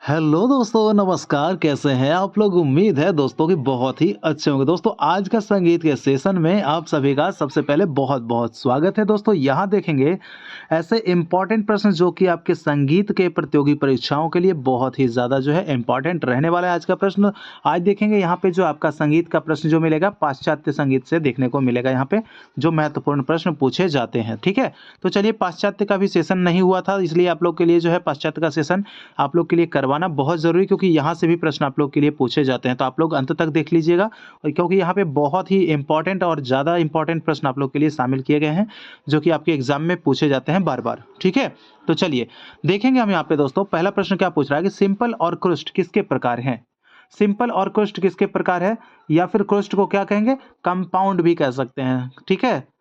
Hello दोस्तों, नमस्कार। कैसे हैं आप लोग? उम्मीद है दोस्तों कि बहुत ही अच्छे होंगे। दोस्तों, आज का संगीत के सेशन में आप सभी का सबसे पहले बहुत-बहुत स्वागत है। दोस्तों, यहाँ देखेंगे ऐसे इम्पोर्टेंट प्रश्न जो कि आपके संगीत के प्रतियोगी परीक्षाओं के लिए बहुत ही ज़्यादा जो है इम्पोर्टेंट रहने वाला है आज का प्रश्न। आज देखेंगे यहाँ पे जो आपका संगीत का प्रश्न जो मिलेगा पाश्चात्य संगीत से देखने को मिलेगा यहाँ पे जो महत्वपूर्ण प्रश्न पूछे जाते हैं, ठीक है? तो चलिए, पाश्चात्य का भी सेशन नहीं हुआ था, इसलिए आप लोग के लिए जो है पाश्चात्य का सेशन आप लोग के लिए करवाना बहुत ज़रूरी, क्योंकि यहाँ से भी प्रश्न आप लोग के लिए पूछे जाते हैं। तो आप लोग अंत तक देख लीजिएगा, और क्योंकि यहाँ पे बहुत ही इम्पोर्टेंट और ज़्यादा इम्पोर्टेंट प्रश्न आप लोग के लिए शामिल किए गए हैं, जो कि आपके एग्जाम में पूछे जाते हैं बार-बार, ठीक है? तो चलिए, देखेंगे हम यहाँ पे दोस्तों पहला प्रश्न क्या पूछ रहा है कि सिंपल और क्रुस्ट किसके प्रकार हैं? सिंपल और क्रुस्ट किसके प्रकार है? या फिर क्रुस्ट को क्या कहेंगे? कंपाउंड भी कह सकते हैं, ठीक है?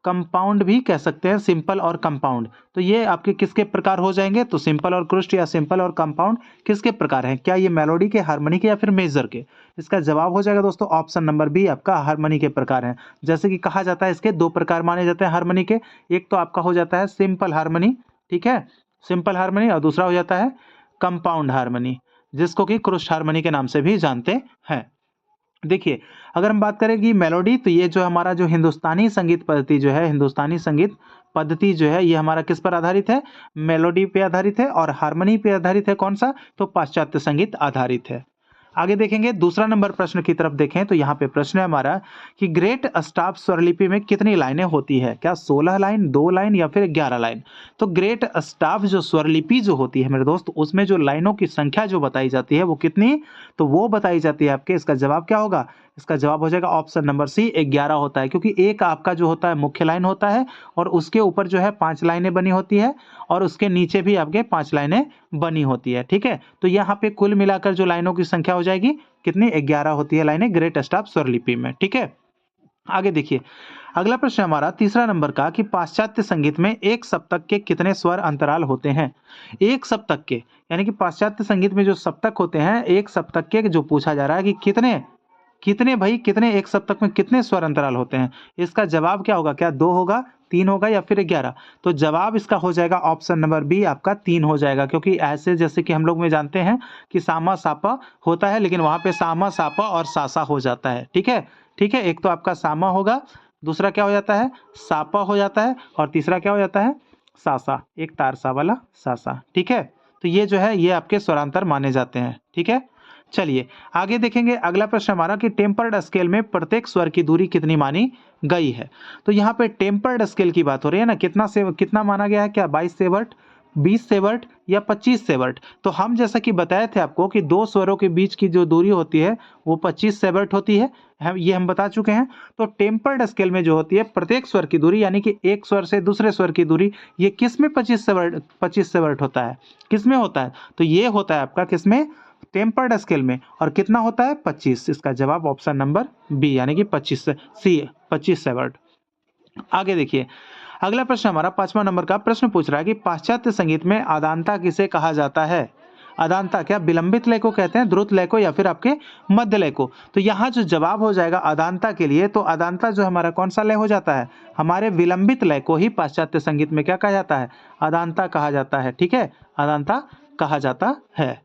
कंपाउंड भी कह सकते हैं, सिंपल और कंपाउंड। तो ये आपके किसके प्रकार हो जाएंगे? तो सिंपल और क्रुस्ट या सिंपल और कंपाउंड किसके प्रकार हैं? क्या ये मेलोडी के, हार्मनी के, या फिर मेजर के? इसका जवाब हो जाएगा दोस्तों ऑप्शन नंबर बी, आपका हार्मनी के प्रकार हैं। जैसे कि कहा जाता है इसके दो प्रकार माने जाते हैं हार्मनी के। एक तो आपका हो जाता है सिंपल हार्मनी, ठीक है, सिंपल हार्मनी, और दूसरा हो जाता है कंपाउंड हार्मनी, जिसको कि क्रुस्ट हार्मनी के नाम से भी जानते हैं। देखिए, अगर हम बात करें कि मेलोडी, तो ये जो हमारा जो हिंदुस्तानी संगीत पद्धति जो है, हिंदुस्तानी संगीत पद्धति जो है, ये हमारा किस पर आधारित है? मेलोडी पे आधारित है। और हार्मनी पे आधारित है कौन सा? तो पाश्चात्य संगीत आधारित है। आगे देखेंगे, दूसरा नंबर प्रश्न की तरफ देखें तो यहाँ पे प्रश्न है हमारा कि ग्रेट अस्टाफ स्वरलिपि में कितनी लाइनें होती है? क्या 16 लाइन, 2 लाइन, या फिर 11 लाइन? तो ग्रेट अस्टाफ जो स्वरलिपि जो होती है मेरे दोस्त, उसमें जो लाइनों की संख्या जो बताई जाती है वो कितनी? तो वो बताई जाती है आपके, इसका जवाब क्या होगा? इसका जवाब हो जाएगा ऑप्शन नंबर सी, 11 होता है, क्योंकि एक आपका जो होता है मुख्य लाइन होता है, और उसके ऊपर जो है 5 लाइनें बनी होती है, और उसके नीचे भी आपके 5 लाइनें बनी होती है, ठीक है? तो यहाँ पे कुल मिलाकर जो लाइनों की संख्या हो जाएगी कितनी? 11 होती है लाइनें ग्रेट अस्टाफ स्वरलिपि में, ठीक है? आगे देखिए, अगला प्रश्न हमारा तीसरा नंबर का कि पाश्चात्य संगीत में एक सप्तक के कितने स्वर अंतराल होते हैं? एक सप्तक के, यानी कि पाश्चात्य संगीत में जो सप्तक होते हैं, एक सप्तक के जो पूछा जा रहा है कि कितने कितने भाई कितने एक सप्तक में कितने स्वर अंतराल होते हैं? इसका जवाब क्या होगा? क्या 2 होगा, 3 होगा, या फिर 11? तो जवाब इसका हो जाएगा ऑप्शन नंबर बी, आपका 3 हो जाएगा, क्योंकि ऐसे जैसे कि हम लोग में जानते हैं कि सामा सापा होता है, लेकिन वहाँ पे सामा सापा और सासा हो जाता है, ठीक है? ठीक है, एक तो आपका सामा होगा, दूसरा क्या हो जाता है? सापा हो जाता है, और तीसरा क्या हो जाता है? सासा, एक तारसा वाला सासा, ठीक है? तो ये जो है ये आपके स्वरांतर माने जाते हैं, ठीक है? चलिए, आगे देखेंगे, अगला प्रश्न हमारा कि टेम्पर्ड स्केल में प्रत्येक स्वर की दूरी कितनी मानी गई है? तो यहाँ पे टेम्पर्ड स्केल की बात हो रही है ना, कितना माना गया है? क्या 22 सेवर्ट, 20 सेवर्ट, या 25 सेवर्ट? तो हम जैसा कि बताए थे आपको कि दो स्वरों के बीच की जो दूरी होती है वो 25 सेवर्ट होती है, हम बता चुके हैं। तो टेम्पर्ड स्केल में जो होती है प्रत्येक स्वर की दूरी, यानी कि एक स्वर से दूसरे स्वर की दूरी, ये किस में 25 सेवर्ट होता है? किस में होता है? तो ये होता है आपका किसमें? टेम्पर्ड स्केल में। और कितना होता है? 25। इसका जवाब ऑप्शन नंबर बी, यानी कि 25 सी, 25 सेवर्ट। आगे देखिए, अगला प्रश्न हमारा 5वां नंबर का प्रश्न पूछ रहा है कि पाश्चात्य संगीत में अदानता किसे कहा जाता है? अदानता क्या विलंबित लय को कहते हैं, द्रुत लय को, या फिर आपके मध्य लय को? तो यहाँ जो जवाब हो जाएगा अदानता के लिए, तो अदानता जो हमारा कौन सा लय हो जाता है? हमारे विलंबित लय को ही पाश्चात्य संगीत में क्या कहा जाता है? अदानता कहा जाता है, ठीक है? अदानता कहा जाता है।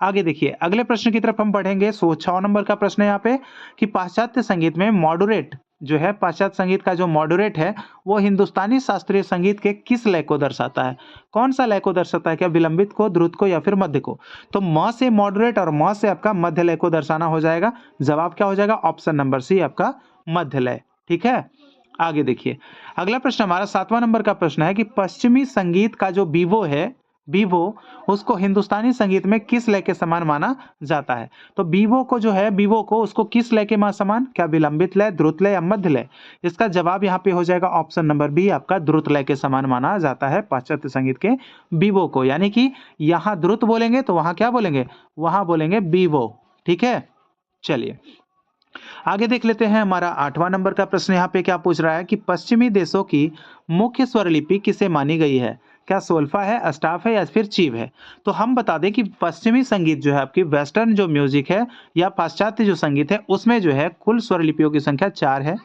आगे देखिए, अगले प्रश्न की तरफ हम बढ़ेंगे। 6 नंबर का प्रश्न है यहाँ पे कि पाश्चात्य संगीत में मॉडुरेट जो है, पाश्चात्य संगीत का जो मॉडुरेट है वो हिंदुस्तानी शास्त्रीय संगीत के किस लय को दर्शाता है? कौन सा लय को दर्शाता है? क्या विलंबित को, द्रुत को, या फिर मध्य को? तो म से मॉडुरेट और म से आपका मध्य लय को दर्शाना हो जाएगा। जवाब क्या हो जाएगा? ऑप्शन नंबर सी, आपका मध्य लय, ठीक है? आगे देखिए, अगला प्रश्न हमारा 7वां नंबर का प्रश्न है कि पश्चिमी संगीत का जो बीवो है, बीवो, उसको हिंदुस्तानी संगीत में किस लय के समान माना जाता है? तो बीवो को जो है, बीवो को उसको किस लय के समान? क्या विलंबित लय, द्रुत लय, या मध्य लय? इसका जवाब यहाँ पे हो जाएगा ऑप्शन नंबर बी, आपका द्रुत लय के समान माना जाता है पाश्चात्य संगीत के बीवो को। यानी कि यहाँ द्रुत बोलेंगे तो वहां क्या बोलेंगे? वहां बोलेंगे बीवो, ठीक है? चलिए, आगे देख लेते हैं। हमारा 8वां नंबर का प्रश्न यहाँ पे क्या पूछ रहा है कि पश्चिमी देशों की मुख्य स्वरलिपि किसे मानी गई है? क्या सोल्फा है, अस्टाफ है, या फिर चीव है? तो हम बता दें कि पश्चिमी संगीत जो है आपकी, वेस्टर्न जो म्यूजिक है या पाश्चात्य जो संगीत है, उसमें जो है कुल स्वरलिपियों की संख्या 4 है।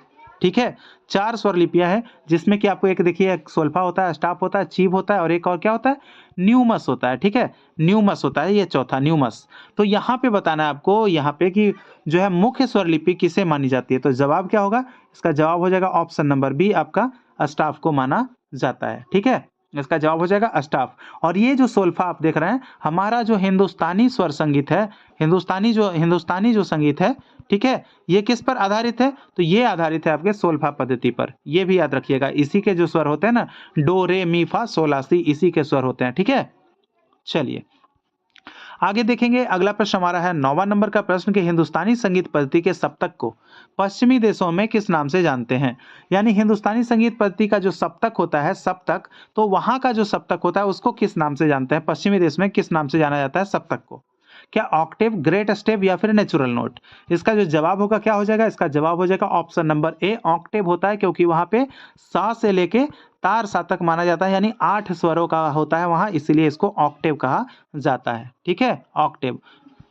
ठीक है, 4 स्वरलिपियाँ हैं जिसमें कि आपको एक देखिए एक सोल्फा होता है, स्टाप होता है, चीव होता है और एक और क्या होता है? न्यूमस होता है, ठीक है? न्यूमस होता है ये चौथा न्यूमस। तो यहाँ पे बताना है आपको यहाँ पे कि जो है मुख्य स्वरलिपि किसे मानी जाती है? तो जवाब क्या होगा? इसका जवाब हो जाएगा ऑप्शन नंबर बी आपका स्टाफ को माना जाता है, ठीक है? इसका जवाब हो जाएगा स्टाफ। और ये जो सोल्फा आप देख रहे हैं, हमारा जो हिंदुस्तानी स्वर संगीत है, हिंदुस्तानी जो संगीत है, ठीक है? ये किस पर आधारित है? तो ये आधारित है आपके सोल्फा पद्धति पर। ये भी याद रखिएगा, इसी के जो स्वर होते हैं ना, डो, रे, मी, फा, sol, ला, सी, इसी के स्वर होते हैं, ठीक है? चलिए, आगे देखेंगे अगला प्रश्न हमारा है 9वां नंबर का प्रश्न कि हिंदुस्तानी संगीत पद्धति के सप्तक को पश्चिमी देशों में किस नाम से जानते हैं? यानी हिंदुस्तानी संगीत पद्धति का जो सप्तक होता है, सप्तक, तो वहाँ का जो सप्तक होता है उसको किस नाम से जानते हैं? पश्चिमी देश में किस नाम से जाना जाता है सप्तक को? क्या ऑक्टेव, ग्रेट स्टेप या फिर नेचुरल नोट? इसका जो जवाब होगा क्या हो जाएगा? इसका जवाब हो जाएगा ऑप्शन नंबर ए, ऑक्टेव होता है, क्योंकि वहाँ पे सा से लेके तार सा तक माना जाता है, यानी 8 स्वरों का होता है वहाँ, इसीलिए इसको ऑक्टेव कहा जाता है, ठीक है? ऑक्टेव।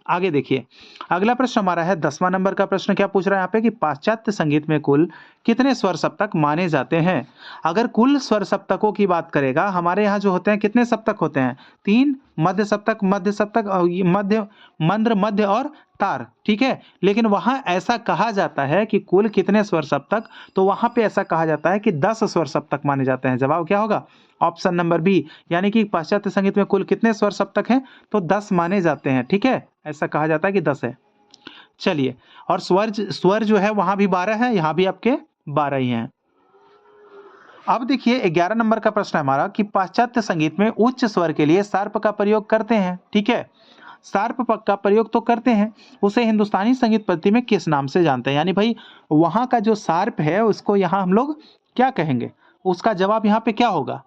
आगे देखिए, अगला प्रश्न हमारा है 10वां नंबर का प्रश्न। क्या पूछ रहा है यहाँ पे कि पाश्चात्य संगीत में कुल कितने स्वर सप्तक माने जाते हैं? अगर कुल स्वर सप्तकों की बात करेगा, हमारे यहाँ जो होते हैं कितने सप्तक होते हैं? 3, मध्य सप्तक और ये मध्य, मंद्र, मध्य और तार, ठीक है? लेकिन वहाँ ऐसा कहा जाता है कि कुल कितने स्वर सप्तक, तो वहाँ पे ऐसा कहा जाता है कि 10 स्वर सप्तक माने जाते हैं। जवाब क्या होगा? ऑप्शन नंबर बी, यानी कि पाश्चात्य संगीत में कुल कितने स्वर सप्तक हैं? तो 10 माने जाते हैं, ठीक है? ऐसा कहा जाता है कि 10 है। चलिए, और स्वर जो है वहां भी 12 है, यहाँ भी आपके 12 ही हैं। अब देखिए 11 नंबर का प्रश्न है हमारा कि पाश्चात्य संगीत में उच्च स्वर के लिए शार्प का प्रयोग करते हैं, ठीक है? शार्प का प्रयोग तो करते हैं, उसे हिंदुस्तानी संगीत पद्धति में किस नाम से जानते हैं? यानी भाई वहां का जो शार्प है उसको यहाँ हम लोग क्या कहेंगे? उसका जवाब यहाँ पे क्या होगा?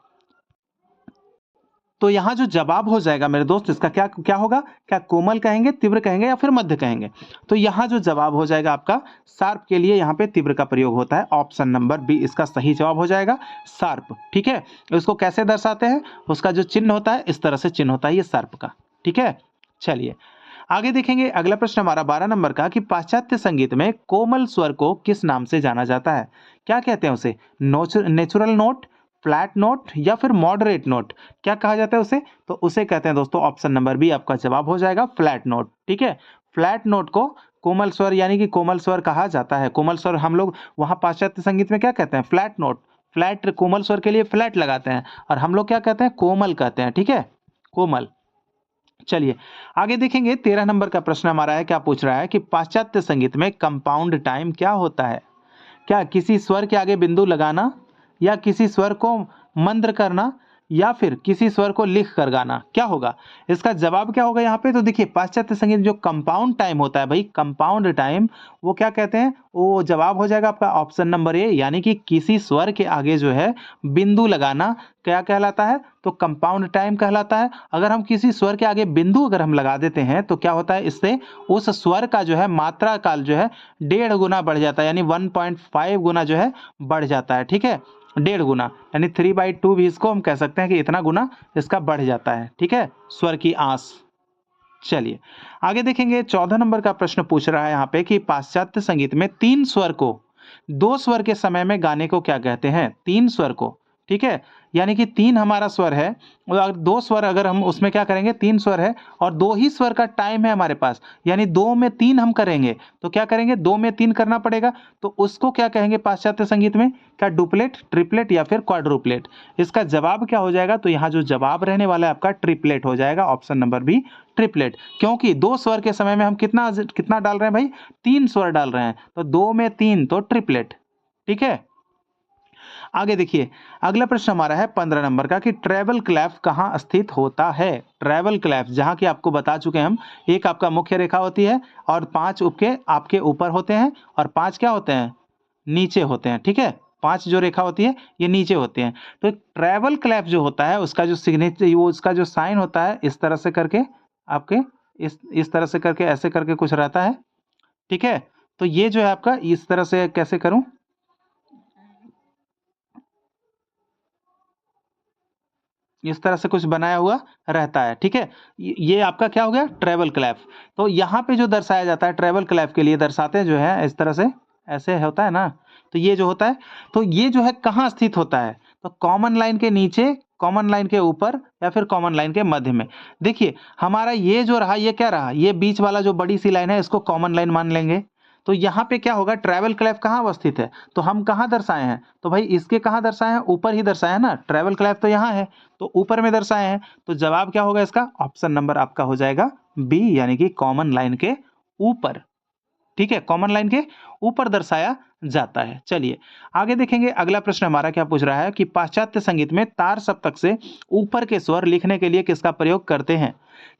तो यहाँ जो जवाब हो जाएगा मेरे दोस्त, इसका क्या क्या होगा? क्या कोमल कहेंगे, तीव्र कहेंगे या फिर मध्य कहेंगे? तो यहाँ जो जवाब हो जाएगा आपका शार्प के लिए यहाँ पे तीव्र का प्रयोग होता है। ऑप्शन नंबर बी इसका सही जवाब हो जाएगा, शार्प, ठीक है? इसको कैसे दर्शाते हैं? उसका जो चिन्ह होता है इस तरह से चिन्ह होता है ये शार्प का, ठीक है? चलिए, आगे देखेंगे अगला प्रश्न हमारा 12 नंबर का कि पाश्चात्य संगीत में कोमल स्वर को किस नाम से जाना जाता है? क्या कहते हैं उसे? नेचुरल नोट, फ्लैट नोट या फिर मॉडरेट नोट? क्या कहा जाता है उसे? तो उसे कहते हैं दोस्तों ऑप्शन नंबर बी आपका जवाब हो जाएगा फ्लैट नोट, ठीक है? फ्लैट नोट को कोमल स्वर यानी कि कोमल स्वर कहा जाता है। कोमल स्वर हम लोग वहाँ पाश्चात्य संगीत में क्या कहते हैं? फ्लैट नोट, फ्लैट, कोमल स्वर के लिए फ्लैट लगाते हैं और हम लोग क्या कहते हैं? कोमल कहते हैं, ठीक है? कोमल। चलिए, आगे देखेंगे 13 नंबर का प्रश्न हमारा है, क्या पूछ रहा है कि पाश्चात्य संगीत में कंपाउंड टाइम क्या होता है? क्या किसी स्वर के आगे बिंदु लगाना या किसी स्वर को मंद्र करना या फिर किसी स्वर को लिख कर गाना? क्या होगा? इसका जवाब क्या होगा यहाँ पे? तो देखिए पाश्चात्य संगीत जो कंपाउंड टाइम होता है भाई, कंपाउंड टाइम, वो क्या कहते हैं? वो जवाब हो जाएगा आपका ऑप्शन नंबर ए, यानी कि किसी स्वर के आगे जो है बिंदु लगाना क्या कहलाता है? तो कंपाउंड टाइम कहलाता है। अगर हम किसी स्वर के आगे बिंदु अगर हम लगा देते हैं तो क्या होता है? इससे उस स्वर का जो है मात्रा काल जो है 1.5 गुना बढ़ जाता है, यानी 1.5 गुना जो है बढ़ जाता है, ठीक है? 1.5 गुना, यानी 3/2 भी इसको हम कह सकते हैं कि इतना गुना इसका बढ़ जाता है, ठीक है? स्वर की आंस। चलिए, आगे देखेंगे 14 नंबर का प्रश्न पूछ रहा है यहाँ पे कि पाश्चात्य संगीत में 3 स्वर को 2 स्वर के समय में गाने को क्या कहते हैं? 3 स्वर को, ठीक है? यानी कि 3 हमारा स्वर है और अगर 2 स्वर अगर हम उसमें क्या करेंगे? 3 स्वर है और 2 ही स्वर का टाइम है हमारे पास, यानी 2 में 3 हम करेंगे तो क्या करेंगे? 2 में 3 करना पड़ेगा, तो उसको क्या कहेंगे पाश्चात्य संगीत में? क्या डुप्लेट, ट्रिपलेट या फिर क्वाड्रुप्लेट? इसका जवाब क्या हो जाएगा? तो यहाँ जो जवाब रहने वाला है आपका ट्रिपलेट हो जाएगा, ऑप्शन नंबर बी ट्रिपलेट, क्योंकि 2 स्वर के समय में हम कितना कितना डाल रहे हैं भाई? 3 स्वर डाल रहे हैं, तो 2 में 3 तो ट्रिपलेट, ठीक है? आगे देखिए, अगला प्रश्न हमारा है 15 नंबर का कि ट्रेबल क्लैफ कहाँ स्थित होता है? ट्रेबल क्लैफ, जहाँ की आपको बता चुके हैं हम, एक आपका मुख्य रेखा होती है और 5 उपके आपके ऊपर होते हैं और 5 क्या होते हैं? नीचे होते हैं, ठीक है? 5 जो रेखा होती है ये नीचे होती है। तो ट्रेबल क्लैफ जो होता है उसका जो सिग्नेचर, वो उसका जो साइन होता है इस तरह से करके आपके इस तरह से करके ऐसे करके कुछ रहता है, ठीक है? तो ये जो है आपका इस तरह से कैसे करूं? इस तरह से कुछ बनाया हुआ रहता है, ठीक है? ये आपका क्या हो गया? Treble clef. तो यहाँ पे जो दर्शाया जाता है ट्रेबल क्लैफ के लिए दर्शाते हैं जो है इस तरह से, ऐसे होता है ना, तो ये जो होता है, तो ये जो है कहाँ स्थित होता है, तो कॉमन लाइन के नीचे, कॉमन लाइन के ऊपर या फिर कॉमन लाइन के मध्य में। देखिए हमारा ये जो रहा, ये क्या रहा, ये बीच वाला जो बड़ी सी लाइन है इसको कॉमन लाइन मान लेंगे। तो यहाँ पे क्या होगा, ट्रैवल क्लैप कहाँ अवस्थित है, तो हम कहाँ दर्शाए हैं, तो भाई इसके कहाँ दर्शाए हैं, ऊपर ही दर्शाए हैं ना, ट्रैवल क्लैप तो यहाँ है तो ऊपर में दर्शाए हैं। तो जवाब क्या होगा इसका, ऑप्शन नंबर आपका हो जाएगा बी, यानी कि कॉमन लाइन के ऊपर। ठीक है, कॉमन लाइन के ऊपर दर्शाया जाता है। चलिए आगे देखेंगे, अगला प्रश्न हमारा क्या पूछ रहा है कि पाश्चात्य संगीत में तार सप्तक से ऊपर के स्वर लिखने के लिए किसका प्रयोग करते हैं,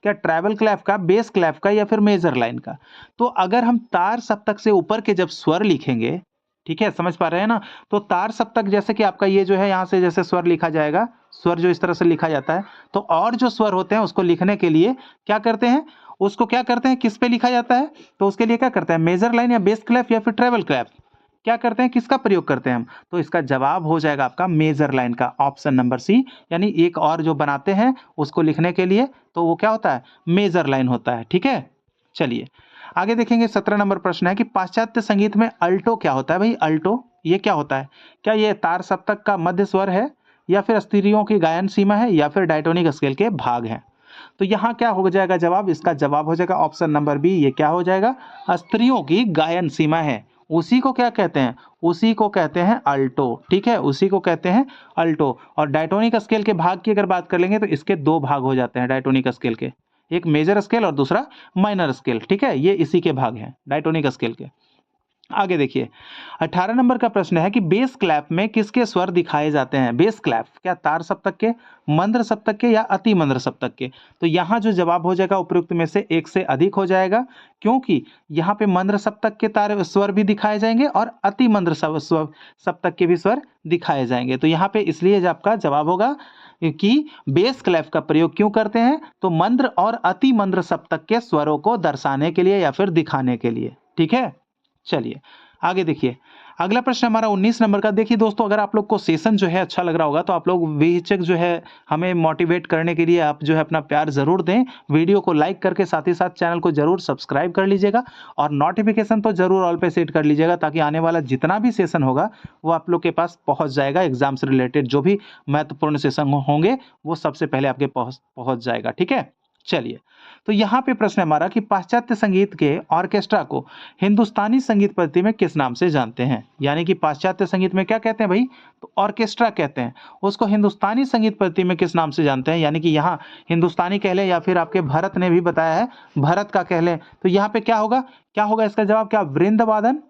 क्या ट्रैवल क्लैप का, बेस क्लैप का या फिर मेजर लाइन का। तो अगर हम तार सप्तक से ऊपर के जब स्वर लिखेंगे, ठीक है, समझ पा रहे हैं ना, तो तार सप्तक जैसे कि आपका ये जो है यहाँ से जैसे स्वर लिखा जाएगा, स्वर जो इस तरह से लिखा जाता है, तो और जो स्वर होते हैं उसको लिखने के लिए क्या करते हैं, उसको क्या करते हैं, किस पे लिखा जाता है, तो उसके लिए क्या करते हैं, मेजर लाइन या बेस क्लैप या फिर ट्रैवल क्लैप, क्या करते हैं, किसका प्रयोग करते हैं हम, तो इसका जवाब हो जाएगा आपका मेजर लाइन का, ऑप्शन नंबर सी। यानी एक और जो बनाते हैं उसको लिखने के लिए, तो वो क्या होता है, मेजर लाइन होता है। ठीक है, चलिए आगे देखेंगे, 17 नंबर प्रश्न है कि पाश्चात्य संगीत में अल्टो क्या होता है। भाई अल्टो ये क्या होता है, क्या ये तार सप्तक का मध्य स्वर है या फिर स्त्रियों की गायन सीमा है या फिर डायटोनिक स्केल के भाग हैं। तो यहाँ क्या हो जाएगा जवाब, इसका जवाब हो जाएगा ऑप्शन नंबर बी, ये क्या हो जाएगा, स्त्रियों की गायन सीमा है। उसी को क्या कहते हैं, उसी को कहते हैं अल्टो। ठीक है, उसी को कहते हैं अल्टो। और डायटोनिक स्केल के भाग की अगर बात कर लेंगे तो इसके दो भाग हो जाते हैं डायटोनिक स्केल के, एक मेजर स्केल और दूसरा माइनर स्केल। ठीक है, ये इसी के भाग हैं डायटोनिक स्केल के। आगे देखिए, 18 नंबर का प्रश्न है कि बेस क्लैप में किसके स्वर दिखाए जाते हैं। बेस क्लैप क्या तार सप्तक के, मंद्र सप्तक के या अति मंद्र सप्तक के। तो यहाँ जो जवाब हो जाएगा उपयुक्त में से एक से अधिक हो जाएगा, क्योंकि यहाँ पे मंद्र सप्तक के तार स्वर भी दिखाए जाएंगे और अति मंद्र सप्तक के भी स्वर दिखाए जाएंगे। तो यहाँ पे इसलिए आपका जवाब होगा कि बेस क्लैप का प्रयोग क्यों करते हैं, तो मंद्र और अति मंद्र सप्तक के स्वरों को दर्शाने के लिए या फिर दिखाने के लिए। ठीक है, चलिए आगे देखिए, अगला प्रश्न हमारा 19 नंबर का। देखिए दोस्तों, अगर आप लोग को सेशन जो है अच्छा लग रहा होगा तो आप लोग बेहिचक जो है हमें मोटिवेट करने के लिए आप जो है अपना प्यार जरूर दें, वीडियो को लाइक करके साथ ही साथ चैनल को जरूर सब्सक्राइब कर लीजिएगा और नोटिफिकेशन तो जरूर ऑल पे सेट कर लीजिएगा, ताकि आने वाला जितना भी सेशन होगा वो आप लोग के पास पहुंच जाएगा। एग्जाम से रिलेटेड जो भी महत्वपूर्ण सेशन होंगे वो सबसे पहले आपके पहुंच जाएगा। ठीक है, चलिए तो यहाँ पे प्रश्न है हमारा कि पाश्चात्य संगीत के ऑर्केस्ट्रा को हिंदुस्तानी संगीत पद्धति में किस नाम से जानते हैं। यानी कि पाश्चात्य संगीत में क्या कहते हैं भाई, तो ऑर्केस्ट्रा कहते हैं, उसको हिंदुस्तानी संगीत पद्धति में किस नाम से जानते हैं। यानी कि यहाँ हिंदुस्तानी कह लें या फिर आपके भरत ने भी बताया है भरत का कह लें, तो यहाँ पे क्या होगा, क्या होगा इसका जवाब, क्या वृंद वादन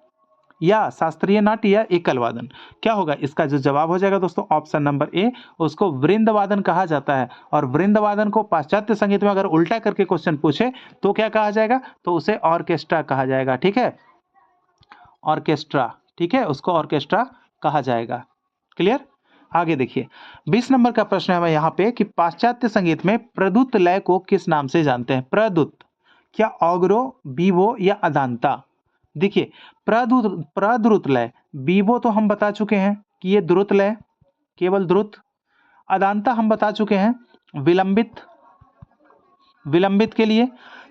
या शास्त्रीय नाट्य या एकल वादन, क्या होगा इसका जो जवाब हो जाएगा दोस्तों ऑप्शन नंबर ए, उसको वृंद वादन कहा जाता है। और वृंद वादन को पाश्चात्य संगीत में अगर उल्टा करके क्वेश्चन पूछे तो क्या कहा जाएगा, तो उसे ऑर्केस्ट्रा कहा जाएगा। ठीक है, ऑर्केस्ट्रा, ठीक है, उसको ऑर्केस्ट्रा कहा जाएगा। क्लियर, आगे देखिए 20 नंबर का प्रश्न है यहाँ पे कि पाश्चात्य संगीत में प्रदुत लय को किस नाम से जानते हैं। प्रदुत, क्या ऑगरो, बीवो या अदांता। देखिए प्रद्रुत लय, बीवो तो हम बता चुके हैं कि ये द्रुत लय, केवल द्रुत। अदांता हम बता चुके हैं विलंबित, विलंबित के लिए।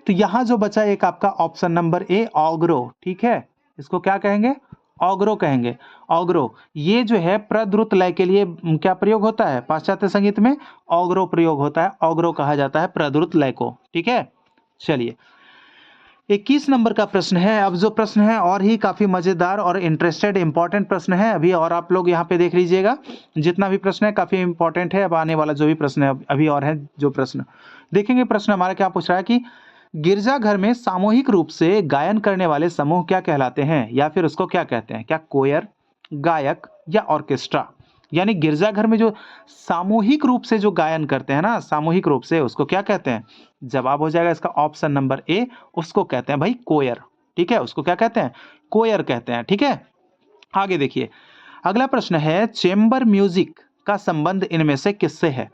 तो यहां जो बचा एक आपका ऑप्शन नंबर ए ऑगरो। ठीक है, इसको क्या कहेंगे, ऑगरो कहेंगे। ऑगरो ये जो है प्रद्रुत लय के लिए क्या प्रयोग होता है पाश्चात्य संगीत में, ऑगरो प्रयोग होता है, ऑगरो कहा जाता है प्रद्रुत लय को। ठीक है, चलिए 21 नंबर का प्रश्न है। अब जो प्रश्न है और ही काफी मजेदार और इंटरेस्टेड इंपॉर्टेंट प्रश्न है अभी, और आप लोग यहाँ पे देख लीजिएगा जितना भी प्रश्न है काफी इंपॉर्टेंट है। अब आने वाला जो भी प्रश्न है अभी और है जो प्रश्न देखेंगे, प्रश्न हमारा क्या पूछ रहा है कि गिरजाघर में सामूहिक रूप से गायन करने वाले समूह क्या कहलाते हैं, या फिर उसको क्या कहते हैं, क्या कोयर, गायक या ऑर्केस्ट्रा। यानी गिरजाघर में जो सामूहिक रूप से जो गायन करते हैं ना, सामूहिक रूप से, उसको क्या कहते हैं। जवाब हो जाएगा इसका ऑप्शन नंबर ए, उसको कहते हैं भाई कोयर। ठीक है, उसको क्या कहते हैं, कोयर कहते हैं। ठीक है, आगे देखिए अगला प्रश्न है चेंबर म्यूजिक का संबंध इनमें से किससे है।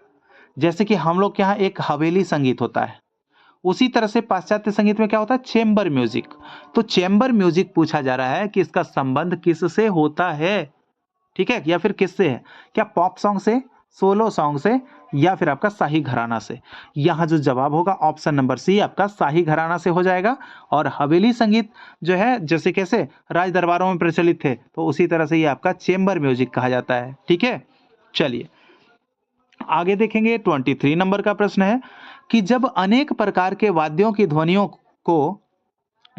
जैसे कि हम लोग के यहाँ एक हवेली संगीत होता है, उसी तरह से पाश्चात्य संगीत में क्या होता है, चेंबर म्यूजिक। तो चेंबर म्यूजिक पूछा जा रहा है कि इसका संबंध किससे होता है। ठीक है, या फिर किससे है, क्या पॉप सॉन्ग से, सोलो सॉन्ग से या फिर आपका शाही घराना से। यहाँ जो जवाब होगा ऑप्शन नंबर सी आपका शाही घराना से हो जाएगा। और हवेली संगीत जो है जैसे कैसे राज दरबारों में प्रचलित थे, तो उसी तरह से ये आपका चेंबर म्यूजिक कहा जाता है। ठीक है, चलिए आगे देखेंगे। 23 नंबर का प्रश्न है कि जब अनेक प्रकार के वाद्यों की ध्वनियों को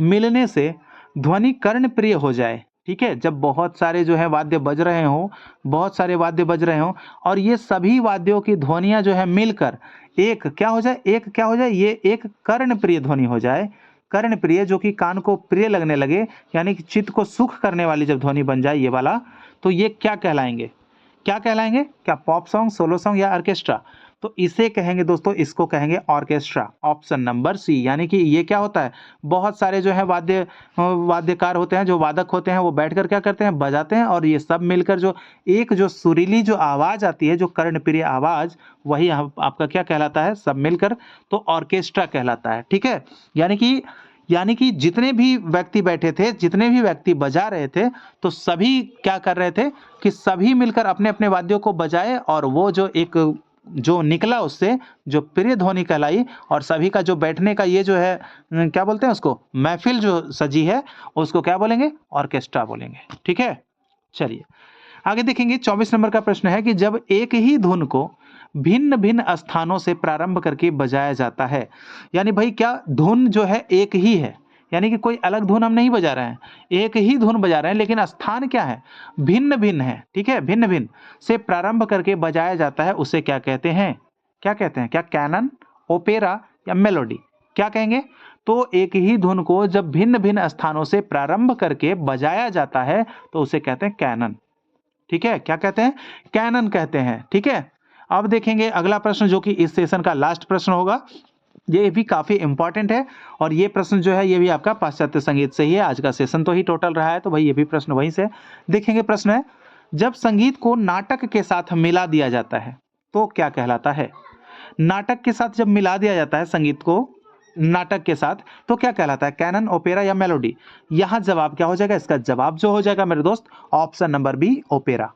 मिलने से ध्वनि कर्णप्रिय हो जाए। ठीक है, जब बहुत सारे जो है वाद्य बज रहे हों, बहुत सारे वाद्य बज रहे हों और ये सभी वाद्यों की ध्वनियाँ जो है मिलकर एक क्या हो जाए, ये एक कर्णप्रिय ध्वनि हो जाए। कर्णप्रिय जो कि कान को प्रिय लगने लगे, यानी कि चित्त को सुख करने वाली जब ध्वनि बन जाए ये वाला, तो ये क्या कहलाएंगे? क्या कहलाएंगे? क्या पॉप सॉन्ग, सोलो सॉन्ग या ऑर्केस्ट्रा? तो इसे कहेंगे दोस्तों, इसको कहेंगे ऑर्केस्ट्रा। ऑप्शन नंबर सी, यानी कि ये क्या होता है, बहुत सारे जो है वाद्यकार होते हैं, जो वादक होते हैं, वो बैठकर क्या करते हैं, बजाते हैं और ये सब मिलकर जो एक जो सुरीली जो आवाज आती है, जो कर्णप्रिय आवाज, वही आपका क्या कहलाता है, सब मिलकर तो ऑर्केस्ट्रा कहलाता है। ठीक है, यानी कि जितने भी व्यक्ति बैठे थे, जितने भी व्यक्ति बजा रहे थे, तो सभी क्या कर रहे थे कि सभी मिलकर अपने-अपने वाद्यों को बजाए और वो जो एक जो निकला उससे जो प्रिय ध्वनि कहलाई और सभी का जो बैठने का ये जो है क्या बोलते हैं उसको, महफ़िल जो सजी है, उसको क्या बोलेंगे? ऑर्केस्ट्रा बोलेंगे। ठीक है? चलिए, आगे देखेंगे। 24 नंबर का प्रश्न है कि जब एक ही धुन को भिन्न-भिन्न स्थानों से प्रारंभ करके बजाया जाता है, यानी भाई क्या धुन जो है एक ही है, यानी कि कोई अलग धुन हम नहीं बजा रहे हैं, एक ही धुन बजा रहे हैं लेकिन स्थान क्या है, भिन्न-भिन्न है। ठीक है, भिन्न-भिन्न से प्रारंभ करके बजाया जाता है, उसे क्या कहते हैं? क्या कहते हैं? क्या कैनन, ओपेरा या मेलोडी? क्या कहेंगे? तो एक ही धुन को जब भिन्न-भिन्न स्थानों से प्रारंभ करके बजाया जाता है, तो उसे कहते हैं कैनन। ठीक है, क्या कहते हैं? कैनन कहते हैं। ठीक है, अब देखेंगे अगला प्रश्न जो कि इस सेशन का लास्ट प्रश्न होगा। ये भी काफ़ी इंपॉर्टेंट है और ये प्रश्न जो है ये भी आपका पाश्चात्य संगीत से ही है। आज का सेशन तो ही टोटल रहा है, तो भाई ये भी प्रश्न वहीं से देखेंगे। प्रश्न है, जब संगीत को नाटक के साथ मिला दिया जाता है तो क्या कहलाता है? नाटक के साथ जब मिला दिया जाता है संगीत को नाटक के साथ, तो क्या कहलाता है? कैनन, ओपेरा या मेलोडी? यहाँ जवाब क्या हो जाएगा? इसका जवाब जो हो जाएगा मेरे दोस्त, ऑप्शन नंबर बी, ओपेरा।